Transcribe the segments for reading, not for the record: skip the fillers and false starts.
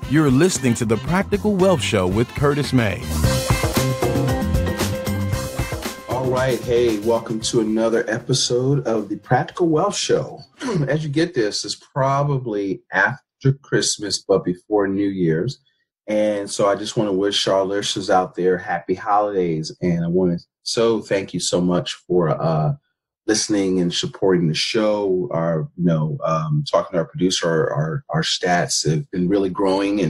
You're listening to The Practical Wealth Show with Curtis May. All right. Hey, welcome to another episode of The Practical Wealth Show. As you get this, it's probably after Christmas, but before New Year's. And so I just want to wish our listeners out there happy holidays. And I want to thank you so much for listening and supporting the show. Talking to our producer, our stats have been really growing,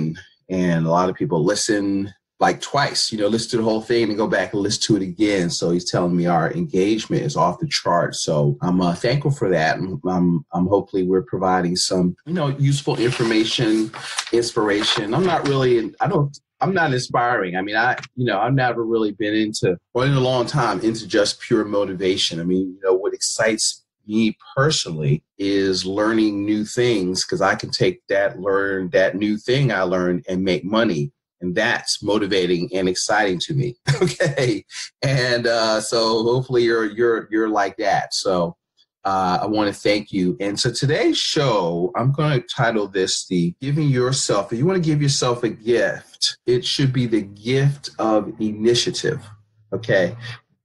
and a lot of people listen like twice, listen to the whole thing and go back and listen to it again. So he's telling me our engagement is off the chart. So I'm thankful for that. I'm hopefully we're providing some, useful information, inspiration. I'm not inspiring. I mean, I've never really been in a long time into just pure motivation. I mean, what excites me personally is learning new things, because I can take learn that new thing I learned and make money. And that's motivating and exciting to me. Okay. And so hopefully you're like that. So I want to thank you. And so today's show, I'm going to title this the Giving Yourself. If you want to give yourself a gift, it should be the gift of initiative. Okay.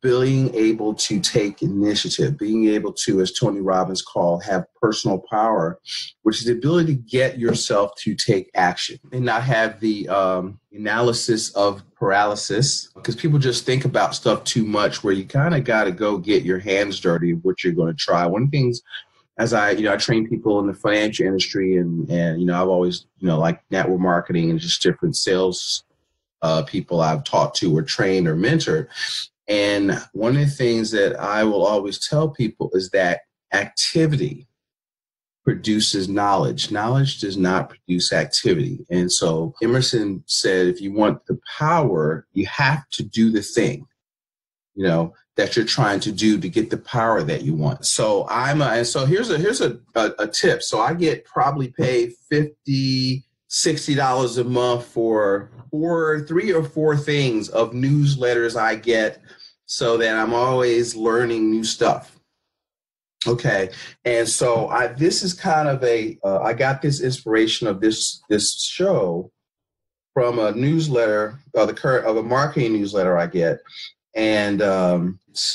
Being able to take initiative, being able to, as Tony Robbins called, have personal power, which is the ability to get yourself to take action and not have the analysis of paralysis, because people just think about stuff too much, where you kind of got to go get your hands dirty of what you're going to try. One of the things, as I train people in the financial industry, and I've always, like network marketing and just different sales people I've talked to or trained or mentored. And one of the things that I will always tell people is that activity produces knowledge. Knowledge does not produce activity. And so Emerson said, if you want the power, you have to do the thing, that you're trying to do to get the power that you want. So here's a tip. So I get probably paid $50, $60 a month for 3 or 4 things of newsletters I get, so that I'm always learning new stuff. Okay. And so this is kind of I got this inspiration of this show from a newsletter, of a marketing newsletter I get. And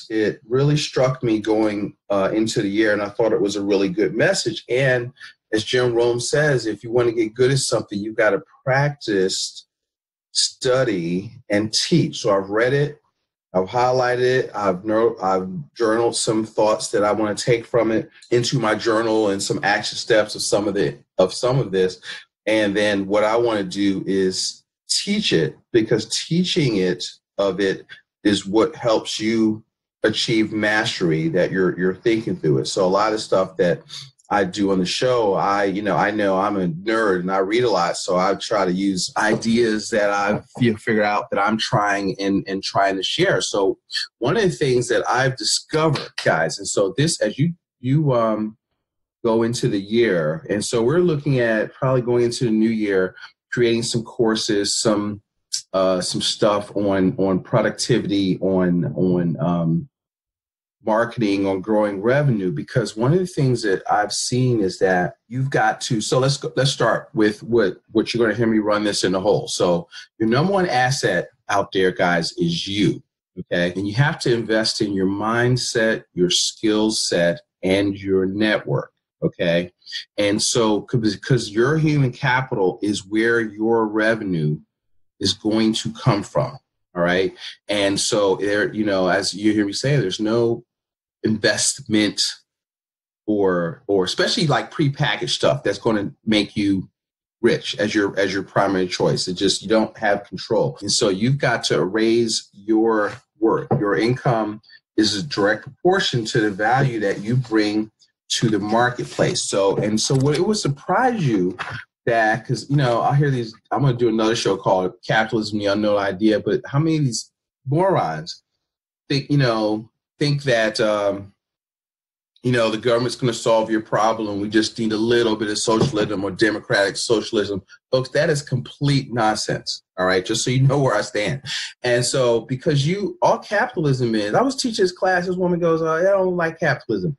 it really struck me going into the year, and I thought it was a really good message. And as Jim Rohn says, if you want to get good at something, you've got to practice, study, and teach. So I've read it. I've highlighted it. I've journaled some thoughts that I want to take from it into my journal, and some action steps of some of this. And then what I want to do is teach it, because teaching it is what helps you achieve mastery, that you're thinking through it. So a lot of stuff that I do on the show, I know I'm a nerd and I read a lot, so I try to use ideas that I've figured out that I'm trying and trying to share. So one of the things that I've discovered, guys, and so this, as you go into the year, and so we're looking at probably going into the new year, creating some courses, some stuff on productivity, on marketing, on growing revenue, because one of the things that I've seen is that you've got to, so let's start with what you're going to hear me run this in the whole. So your number one asset out there, guys, is you. Okay. And you have to invest in your mindset, your skill set, and your network. Okay. And so, because your human capital is where your revenue is going to come from. All right. And so there, as you hear me say, there's no investment or especially like prepackaged stuff that's going to make you rich as your primary choice. It just, you don't have control. And so you've got to raise your worth. Your income is a direct proportion to the value that you bring to the marketplace. So what it would surprise you that, because, I'll hear these, I'm going to do another show called Capitalism, the Unknown Idea, but how many of these morons think that, the government's going to solve your problem. We just need a little bit of socialism or democratic socialism. Folks, that is complete nonsense. All right. Just so you know where I stand. And so, because all capitalism is, I was teaching this class, this woman goes, I don't like capitalism.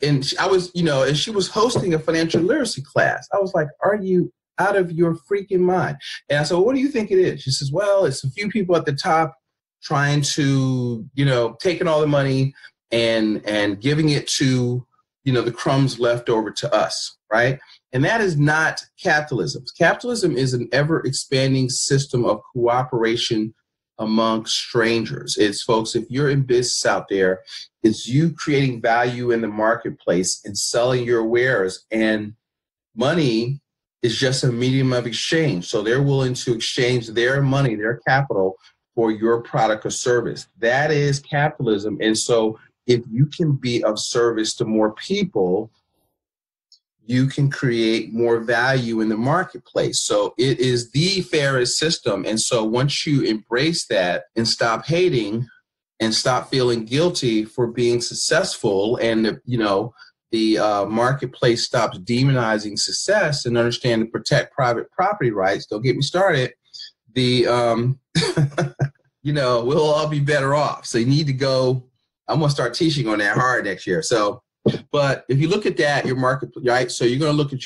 And I was, and she was hosting a financial literacy class. I was like, are you out of your freaking mind. And I said, well, what do you think it is? She says, well, it's a few people at the top trying to, taking all the money and giving it to, the crumbs left over to us, right? And that is not capitalism. Capitalism is an ever expanding system of cooperation among strangers. It's, folks, if you're in business out there, it's you creating value in the marketplace and selling your wares, and money is just a medium of exchange. So they're willing to exchange their money, their capital, for your product or service. That is capitalism. And so if you can be of service to more people, you can create more value in the marketplace. So it is the fairest system. And so once you embrace that and stop hating and stop feeling guilty for being successful, and the marketplace stops demonizing success and understand to protect private property rights, don't get me started, we'll all be better off. So you need to go, I'm going to start teaching on that hard next year. So, but if you look at that, your market, right? So you're going to look at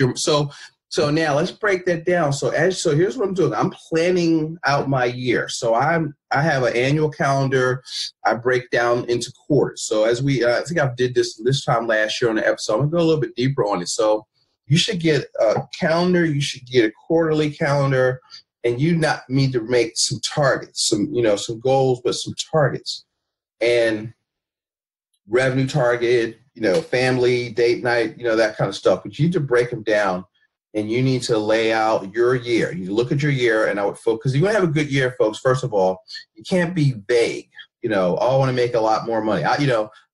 so now let's break that down. So here's what I'm doing. I'm planning out my year. So I have an annual calendar. I break down into quarters. So as I think I did this time last year on the episode, I'm going to go a little bit deeper on it. So you should get a calendar. You should get a quarterly calendar, and you not need to make some targets, some goals, but some targets, and revenue target, family, date night, that kind of stuff. But you need to break them down. And you need to lay out your year. You look at your year, and I would focus, because you're going to have a good year, folks. First of all, you can't be vague. I want to make a lot more money. I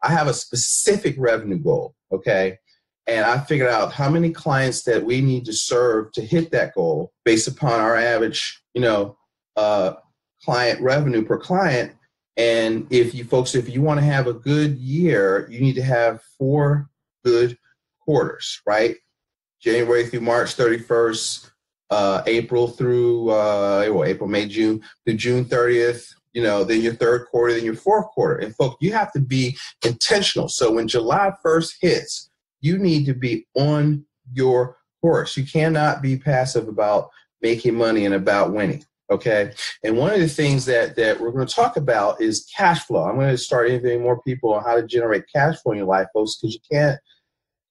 have a specific revenue goal, okay? And I figured out how many clients that we need to serve to hit that goal based upon our average, client revenue per client. And if you want to have a good year, you need to have 4 good quarters, right? January through March 31st, April through April, May, June through June 30th, then your third quarter, then your fourth quarter. And folks, you have to be intentional. So when July 1st hits, you need to be on your horse. You cannot be passive about making money and about winning. Okay. And one of the things that we're going to talk about is cash flow. I'm going to start interviewing more people on how to generate cash flow in your life, folks, because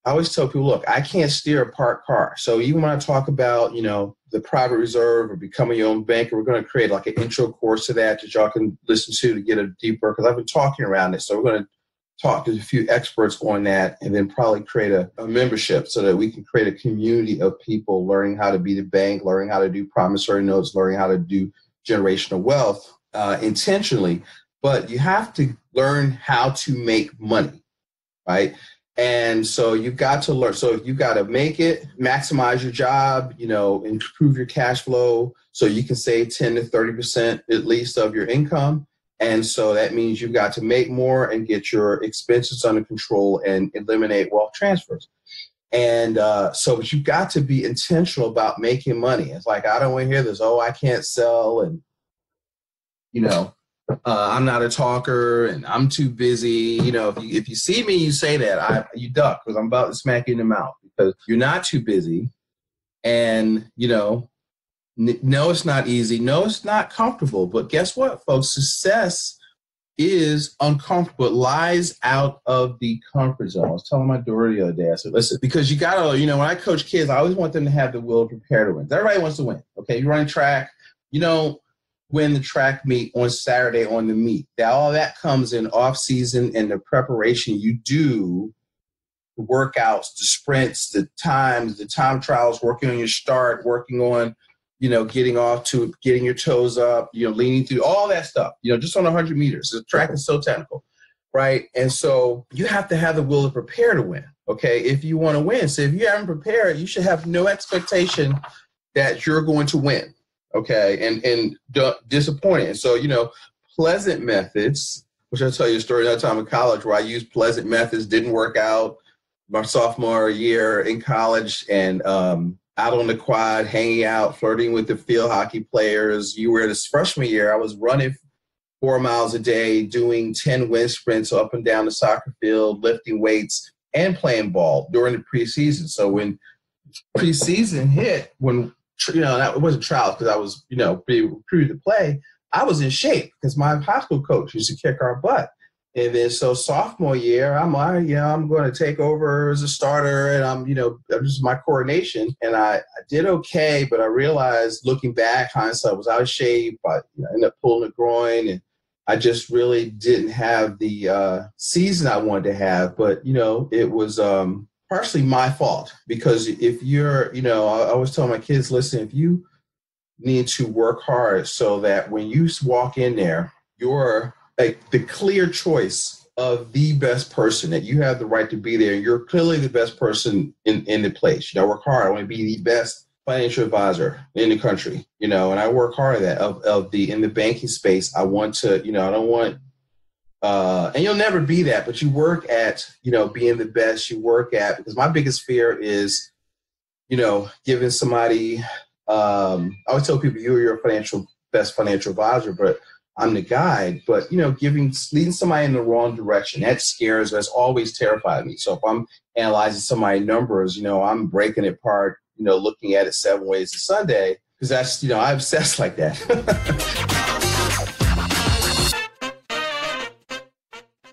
I always tell people, look, I can't steer a parked car. So even when I talk about, the private reserve or becoming your own banker, we're going to create like an intro course to that y'all can listen to get a deeper, because I've been talking around it. So we're going to talk to a few experts on that, and then probably create a membership so that we can create a community of people learning how to be the bank, learning how to do promissory notes, learning how to do generational wealth intentionally. But you have to learn how to make money, right? And so you've got to learn. So you've got to make it, maximize your job, improve your cash flow so you can save 10 to 30% at least of your income. And so that means you've got to make more and get your expenses under control and eliminate wealth transfers. And so you've got to be intentional about making money. It's like, I don't want to hear this, I can't sell, and, I'm not a talker, and I'm too busy. If you see me, you say that, you duck, because I'm about to smack you in the mouth, because you're not too busy. And, no, it's not easy. No, it's not comfortable. But guess what, folks? Success is uncomfortable. It lies out of the comfort zone. I was telling my daughter the other day, I said, listen, because you got to, when I coach kids, I always want them to have the will to prepare to win. Everybody wants to win. Okay, you run track, win the track meet on Saturday on the meet. All that comes in off season and the preparation you do, the workouts, the sprints, the times, the time trials, working on your start, working on, getting your toes up, leaning through all that stuff, just on 100 meters. The track is so technical, right? And so you have to have the will to prepare to win, okay, if you want to win. So if you haven't prepared, you should have no expectation that you're going to win. Okay, and disappointed. So, pleasant methods, which I'll tell you a story another time in college where I used pleasant methods, didn't work out my sophomore year in college, and out on the quad, hanging out, flirting with the field hockey players. You were this freshman year, I was running 4 miles a day, doing 10 wind sprints up and down the soccer field, lifting weights, and playing ball during the preseason. So when preseason hit, when it wasn't trials because I was, being recruited to play. I was in shape because my high school coach used to kick our butt. And then so sophomore year, I'm going to take over as a starter, and this is my coordination. And I did okay, but I realized looking back, hindsight, was out of shape. I ended up pulling a groin, and I just really didn't have the season I wanted to have. But, it was partially my fault, because if you're, I always tell my kids, listen, if you need to work hard so that when you walk in there, you're like the clear choice of the best person, that you have the right to be there. You're clearly the best person in the place. Work hard. I want to be the best financial advisor in the country, and I work hard at that in the banking space. I want to, I don't want, and you'll never be that, but you work at, being the best you work at, because my biggest fear is, giving somebody, I always tell people you're your best financial advisor, but I'm the guide. But, leading somebody in the wrong direction, that's always terrified me. So if I'm analyzing somebody's numbers, I'm breaking it apart, looking at it 7 ways to Sunday, because that's, I obsess like that.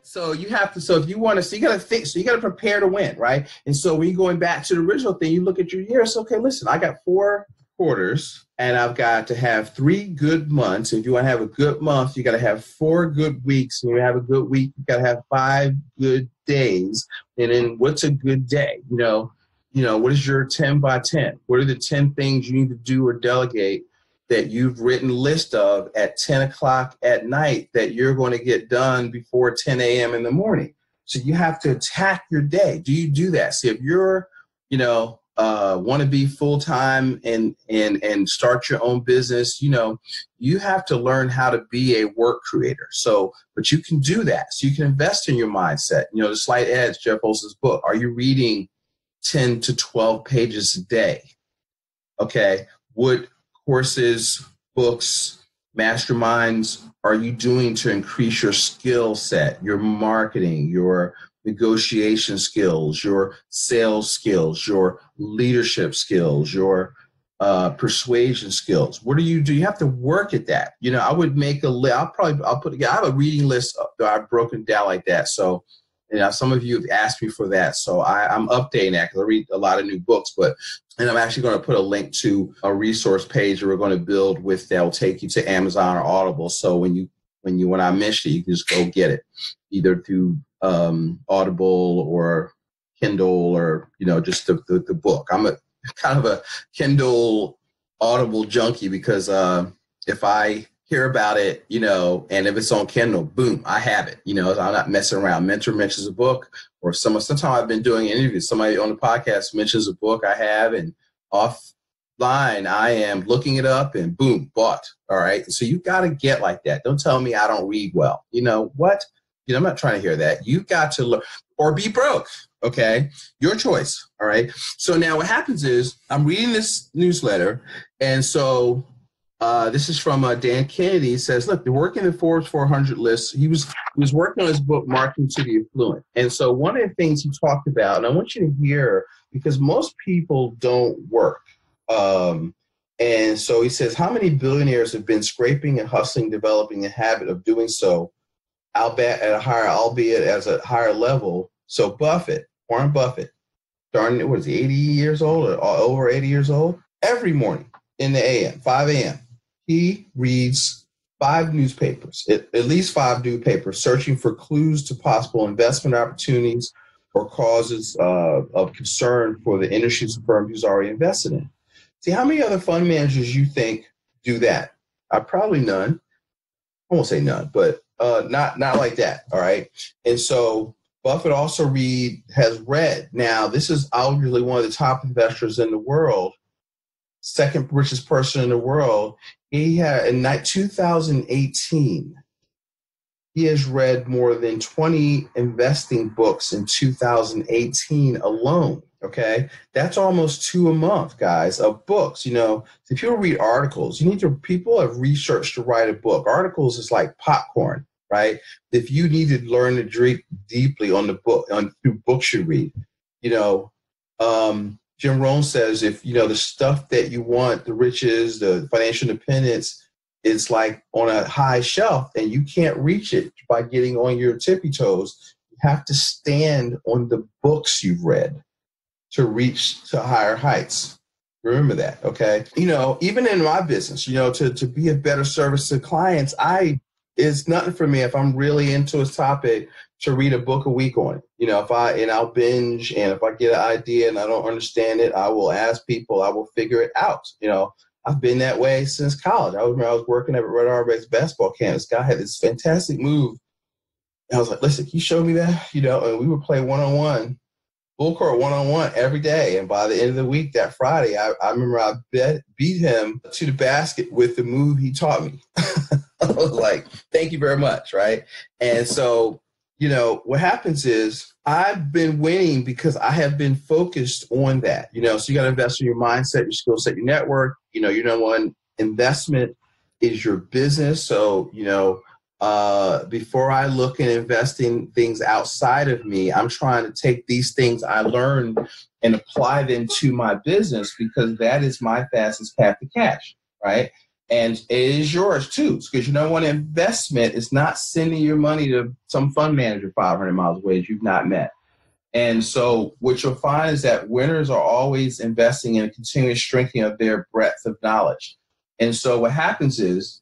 So you have to, so if you want to, so you got to think, so you got to prepare to win, right? And so when you're going back to the original thing, you look at your year, so, okay, listen, I got 4 quarters, and I've got to have 3 good months. If you want to have a good month, you got to have 4 good weeks. And you have a good week, you got to have 5 good days. And then what's a good day? What is your 10 by 10? What are the 10 things you need to do or delegate that you've written a list of at 10 o'clock at night that you're going to get done before 10 a.m. in the morning? So you have to attack your day. Do you do that? See, if you're, want to be full-time and start your own business, you have to learn how to be a work creator. So, but you can do that. So you can invest in your mindset. The Slight Edge, Jeff Olson's book. Are you reading 10 to 12 pages a day? Okay. What courses, books, masterminds are you doing to increase your skill set, your marketing, your negotiation skills, your sales skills, your leadership skills, your persuasion skills? What do? You have to work at that. I would make a list. I have a reading list that I've broken down like that. So, some of you have asked me for that. So I'm updating that because I read a lot of new books, and I'm actually going to put a link to a resource page that we're going to build that will take you to Amazon or Audible. So when I mention it, you can just go get it, either through Audible or Kindle, or just the book. I'm a kind of a Kindle Audible junkie, because if I hear about it, and if it's on Kindle, boom, I have it. I'm not messing around. Mentor mentions a book, or sometimes I've been doing interviews. Somebody on the podcast mentions a book I have, and offline I am looking it up, and boom, bought. All right. So you've got to get like that. Don't tell me I don't read well. What? I'm not trying to hear that. You've got to learn, or be broke. Okay. Your choice. All right. So now what happens is I'm reading this newsletter. And so this is from Dan Kennedy. He says, look, they're working the Forbes 400 list. He was working on his book, Marketing to the Affluent. And so one of the things he talked about, and I want you to hear, because most people don't work. And so he says, how many billionaires have been scraping and hustling, developing a habit of doing so, albeit at a higher level? So Warren Buffett, what is he, 80 years old or over 80 years old? Every morning in the AM, 5 a.m., he reads 5 newspapers, at least 5 newspapers, searching for clues to possible investment opportunities or causes of concern for the industries and firms he's already invested in. See, how many other fund managers you think do that? Probably none. I won't say none, but not like that. All right. And so Buffett also has read. Now, this is arguably one of the top investors in the world, second richest person in the world. He had, in 2018, he has read more than 20 investing books in 2018 alone. Okay, that's almost 2 a month, guys, of books. If people read articles, people have researched to write a book. Articles is like popcorn, right? If you need to learn to drink deeply on the book, through books you read, Jim Rohn says, if, the stuff that you want, the riches, the financial independence, it's like on a high shelf and you can't reach it by getting on your tippy toes. You have to stand on the books you've read to reach to higher heights. Remember that, okay? Even in my business, to be a better service to clients, it's nothing for me if I'm really into a topic to read a book a week on it. I'll binge, and if I get an idea and I don't understand it, I will ask people, I will figure it out. I've been that way since college. I was working at Red Auerbach's basketball camp. This guy had this fantastic move. And I was like, listen, can you show me that? And we would play one-on-one, full court one-on-one every day. And by the end of the week, that Friday, I remember I beat him to the basket with the move he taught me. I was like, thank you very much, right? And so, what happens is I've been winning because I have been focused on that, so you got to invest in your mindset, your skill set, your network. Your number one investment is your business. So, before I look at investing things outside of me, I'm trying to take these things I learned and apply them to my business, because that is my fastest path to cash, right? And it is yours too, because one investment is not sending your money to some fund manager 500 miles away that you've not met. And so what you'll find is that winners are always investing in a continuous strengthening of their breadth of knowledge. And so what happens is,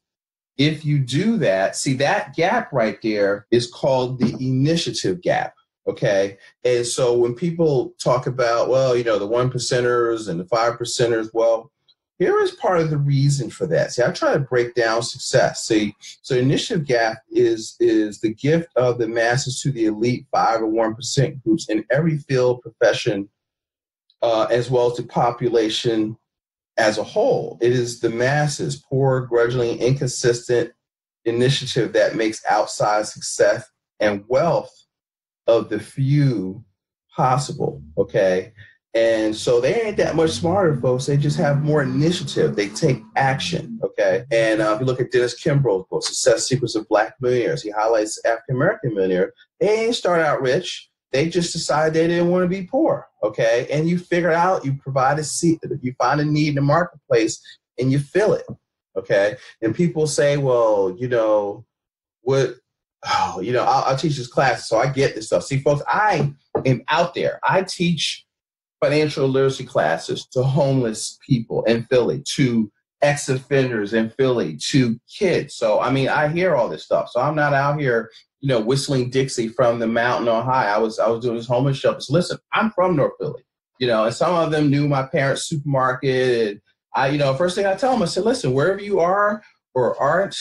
if you do that, see, that gap right there is called the initiative gap. Okay. And so when people talk about, well, the 1%ers and the 5%ers, well, here is part of the reason for that. See, I try to break down success. See, so initiative gap is the gift of the masses to the elite 5 or 1% groups in every field, profession, as well as the population as a whole. It is the masses, poor, grudgingly inconsistent initiative that makes outsized success and wealth of the few possible, okay? And so they ain't that much smarter, folks. They just have more initiative. They take action, okay? And if you look at Dennis Kimbro's book, Success Secrets of Black Millionaires, he highlights African-American millionaire. They ain't start out rich. They just decided they didn't want to be poor, okay? And you figure out, you provide a seat, you find a need in the marketplace, and you fill it, okay? And people say, well, I'll teach this class, so I get this stuff. See, folks, I am out there. I teach financial literacy classes to homeless people in Philly, to ex-offenders in Philly, to kids. So, I hear all this stuff. So I'm not out here, whistling Dixie from the mountain on high. I was doing this homeless shelters. Listen, I'm from North Philly, and some of them knew my parents' supermarket. And first thing I tell them, I said, listen, wherever you are or aren't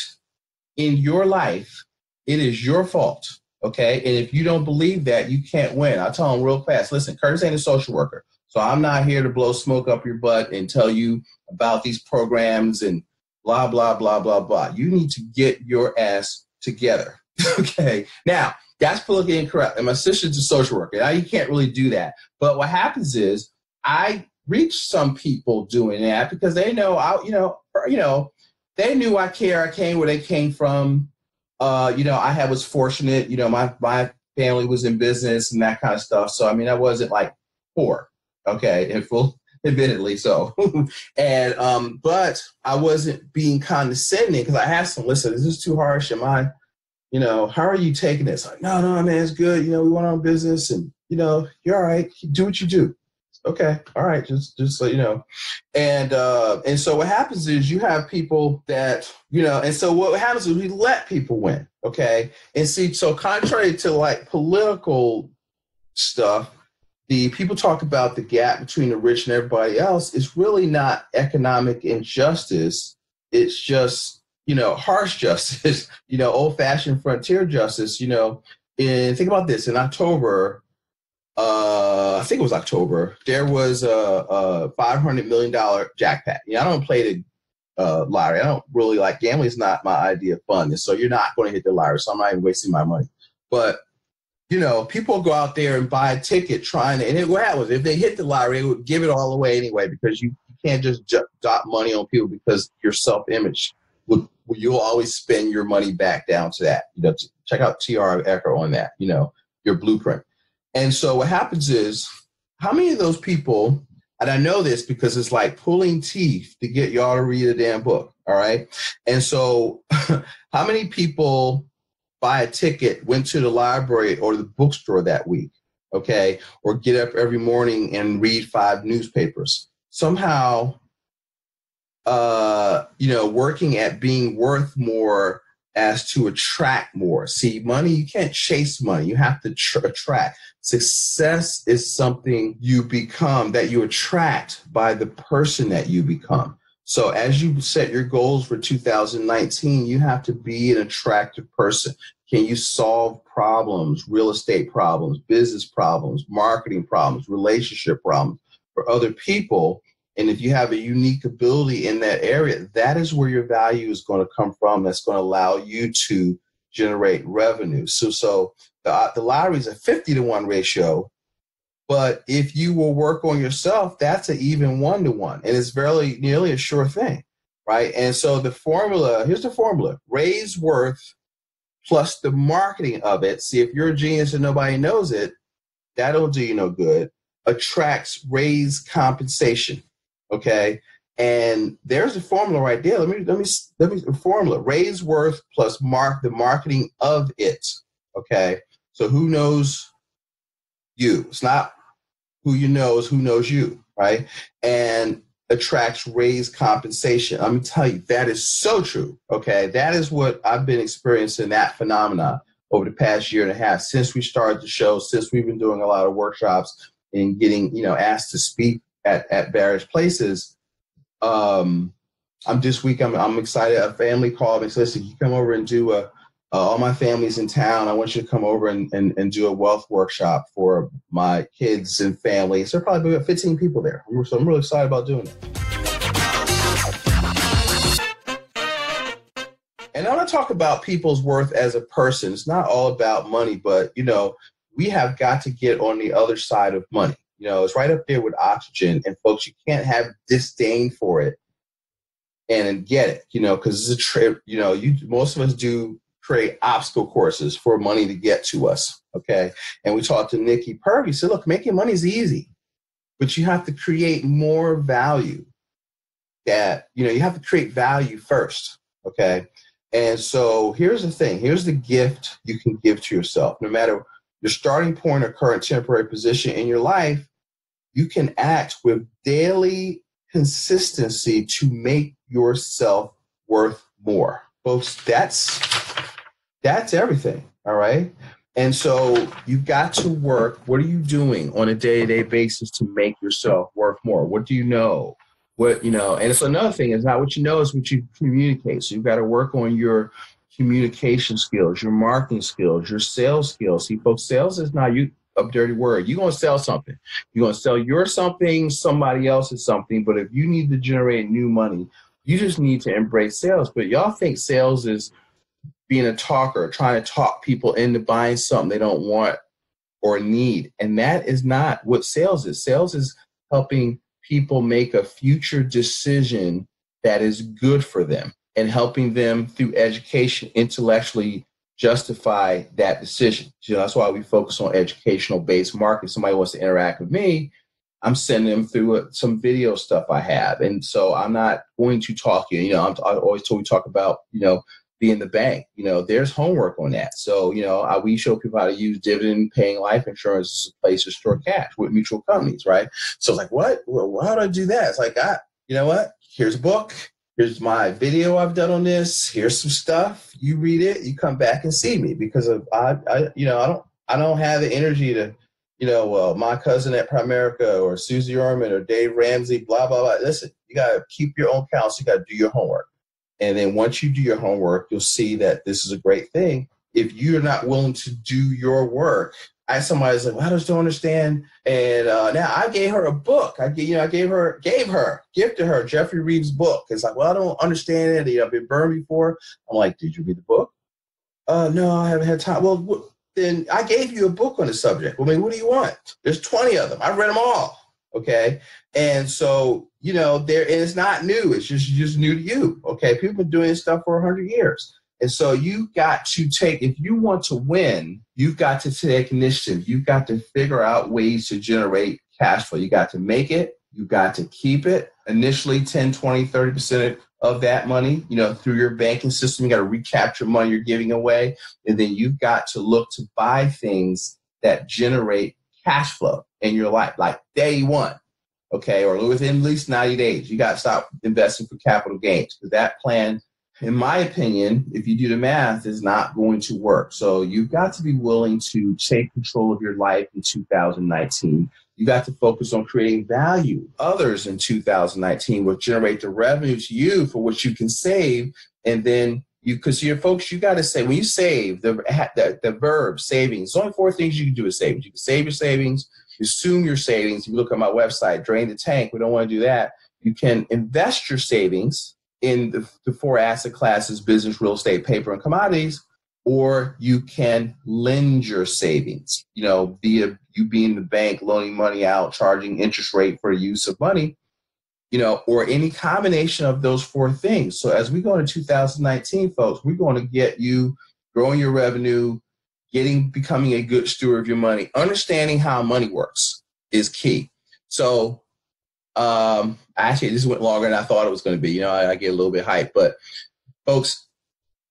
in your life, it is your fault. Okay. And if you don't believe that, you can't win. I tell them real fast, listen, Curtis ain't a social worker. So I'm not here to blow smoke up your butt and tell you about these programs and blah, blah, blah, blah, blah. You need to get your ass together. Okay. Now, that's politically incorrect. And my sister's a social worker. Now, you can't really do that. But what happens is I reach some people doing that because they know, they knew I care. I came where they came from. I was fortunate, my family was in business and that kind of stuff. So, I wasn't like poor, okay, and admittedly so. And, but I wasn't being condescending because I asked them, listen, is this too harsh? How are you taking this? Like, no, man, it's good. We went on business and, you're all right. Do what you do. Okay. All right. Just so you know. And so what happens is you have people that, and so what happens is we let people win. Okay. And see, so contrary to like political stuff, the people talk about the gap between the rich and everybody else. It's really not economic injustice. It's just, harsh justice, old fashioned frontier justice, and think about this. In October, I think it was October, there was a $500 million jackpot. I don't play the lottery. I don't really like gambling. Is not my idea of fun. And so you're not going to hit the lottery. So I'm not even wasting my money. But, people go out there and buy a ticket trying to, and what happens, if they hit the lottery, they would give it all away anyway, because you can't just drop money on people because your self-image, you'll always spend your money back down to that. Check out T.R. Ecker on that, your blueprint. And so what happens is, how many of those people And I know this because it's like pulling teeth to get y'all to read a damn book. All right. And so how many people buy a ticket, went to the library or the bookstore that week? Okay. Or get up every morning and read 5 newspapers. Somehow, working at being worth more as to attract more. See, money, you can't chase money. You have to attract. Success is something you become, that you attract by the person that you become. So as you set your goals for 2019, you have to be an attractive person. Can you solve problems, real estate problems, business problems, marketing problems, relationship problems for other people? And if you have a unique ability in that area, that is where your value is going to come from. That's going to allow you to generate revenue. So the lottery is a 50-to-1 ratio. But if you will work on yourself, that's an even 1-to-1. And it's nearly a sure thing, right? And so here's the formula. Raise worth plus the marketing of it. See, if you're a genius and nobody knows it, that'll do you no good. Attracts raise compensation. Okay. And there's a formula right there. Let me formula. Raise worth plus the marketing of it. Okay. So who knows you? It's not who you know, is who knows you, right? And attracts raise compensation. Let me tell you, that is so true. Okay. That is what I've been experiencing, that phenomena over the past year and a half since we started the show, since we've been doing a lot of workshops and getting, asked to speak at various places. I'm excited. A family called me and said, listen, you come over and do all my family's in town. I want you to come over and do a wealth workshop for my kids and family. So there probably about 15 people there. So I'm really excited about doing it. And I'm going to talk about people's worth as a person. It's not all about money, but, we have got to get on the other side of money. It's right up there with oxygen. And folks, you can't have disdain for it and get it, because it's a trip. Most of us do create obstacle courses for money to get to us. Okay. And we talked to Nikki Purvey, said, look, making money is easy, but you have to create more value. You have to create value first. Okay. And so here's the thing. Here's the gift you can give to yourself. No matter your starting point or current temporary position in your life, you can act with daily consistency to make yourself worth more. Folks, that's everything. All right. And so you've got to work. What are you doing on a day-to-day basis to make yourself worth more? What do you know? And it's another thing. It's not what you know, it's what you communicate. So you've got to work on your communication skills, your marketing skills, your sales skills. See, folks, sales is not a dirty word. You're going to sell something. You're going to sell your something, somebody else's something. But if you need to generate new money, you just need to embrace sales. But y'all think sales is being a talker, trying to talk people into buying something they don't want or need. And that is not what sales is. Sales is helping people make a future decision that is good for them and helping them through education intellectually justify that decision. That's why we focus on educational-based marketing. Somebody wants to interact with me, I'm sending them through some video stuff I have. And so I'm not going to talk I always talk about, being the bank. There's homework on that. So, we show people how to use dividend paying life insurance as a place to store cash with mutual companies, right? So it's like, what? Well, how do I do that? It's like, you know what? Here's a book. Here's my video I've done on this. Here's some stuff. You read it. You come back and see me because I don't have the energy to, my cousin at Primerica or Susie Orman or Dave Ramsey, blah, blah, blah. Listen, you got to keep your own counsel. You got to do your homework. And then once you do your homework, you'll see that this is a great thing. If you're not willing to do your work, somebody's like, well, I just don't understand. And now I gave her a book. Gifted her Jeffrey Reeves' book. It's like, well, I don't understand it. I've been burned before. I'm like, did you read the book? No, I haven't had time. Well, then I gave you a book on the subject. What do you want? There's 20 of them. I read them all. Okay. And so, and it's not new. It's just new to you. Okay. People have been doing this stuff for 100 years. And so you've got to if you want to win, you've got to take initiative. You've got to figure out ways to generate cash flow. You got to make it. You got to keep it initially 10, 20, 30% of that money, through your banking system. You got to recapture money you're giving away. And then you've got to look to buy things that generate cash flow in your life, like day one, okay, or within at least 90 days. You got to stop investing for capital gains, because that plan, in my opinion, if you do the math, is not going to work. So you've got to be willing to take control of your life in 2019. You got to focus on creating value. Others in 2019 will generate the revenue to you for what you can save. And then because your folks, you got to say, when you save, the verb savings, there's only 4 things you can do with savings. You can save your savings, consume your savings. If you look at my website, Drain the Tank, we don't want to do that. You can invest your savings in the 4 asset classes: business, real estate, paper, and commodities. Or you can lend your savings, via you being the bank, loaning money out, charging interest rate for the use of money, or any combination of those 4 things. So as we go into 2019, folks, we're going to get you growing your revenue, becoming a good steward of your money. Understanding how money works is key. So actually, this went longer than I thought it was going to be. I get a little bit hyped, but folks,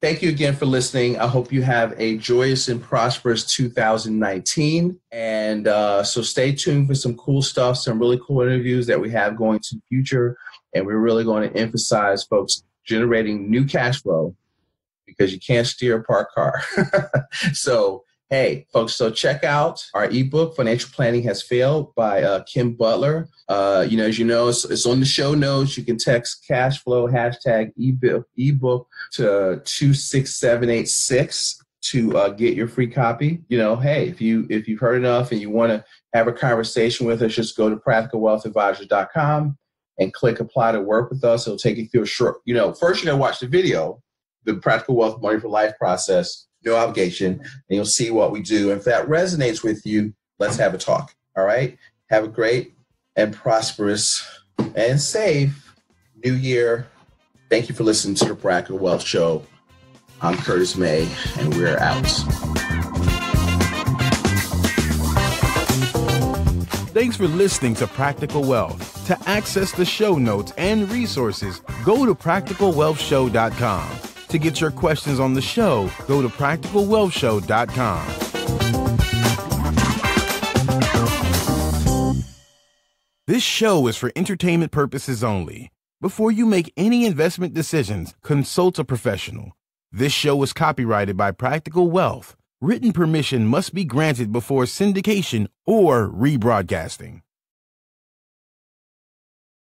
thank you again for listening. I hope you have a joyous and prosperous 2019. And so stay tuned for some cool stuff, some really cool interviews that we have going to the future. And we're really going to emphasize, folks, generating new cash flow, because you can't steer a parked car. So, hey, folks, so check out our ebook, Financial Planning Has Failed, by Kim Butler. As you know, it's on the show notes. You can text cash flow #ebook to 26786 to get your free copy. Hey, if you've heard enough and you want to have a conversation with us, just go to practicalwealthadvisors.com and click apply to work with us. It'll take you through a short, first you're going to watch the video, the Practical Wealth Money for Life process, no obligation, and you'll see what we do. And if that resonates with you, let's have a talk. All right? Have a great and prosperous and safe new year. Thank you for listening to the Practical Wealth Show. I'm Curtis May, and we're out. Thanks for listening to Practical Wealth. To access the show notes and resources, go to practicalwealthshow.com. To get your questions on the show, go to practicalwealthshow.com. This show is for entertainment purposes only. Before you make any investment decisions, consult a professional. This show is copyrighted by Practical Wealth. Written permission must be granted before syndication or rebroadcasting.